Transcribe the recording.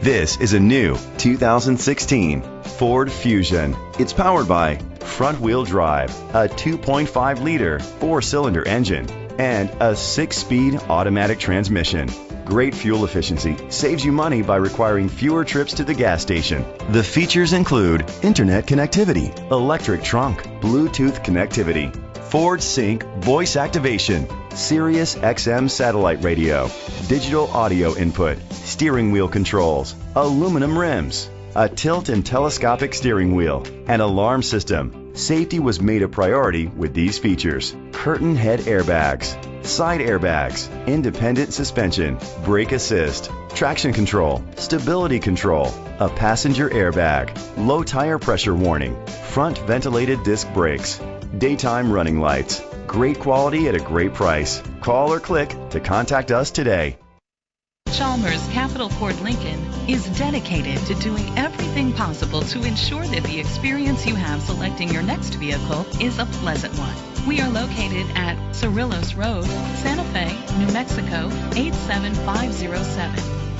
This is a new 2016 Ford Fusion. It's powered by front-wheel drive, a 2.5-liter four-cylinder engine, and a 6-speed automatic transmission. Great fuel efficiency saves you money by requiring fewer trips to the gas station. The features include internet connectivity, electric trunk, Bluetooth connectivity, Ford Sync voice activation, Sirius XM satellite radio, digital audio input, steering wheel controls, aluminum rims, a tilt and telescopic steering wheel, an alarm system. Safety was made a priority with these features: curtain head airbags, side airbags, independent suspension, brake assist, traction control, stability control, a passenger airbag, low tire pressure warning, front ventilated disc brakes, daytime running lights. Great quality at a great price. Call or click to contact us today. Chalmers Capital Ford Lincoln is dedicated to doing everything possible to ensure that the experience you have selecting your next vehicle is a pleasant one. We are located at Cerrillos Road, Santa Fe, New Mexico 87507.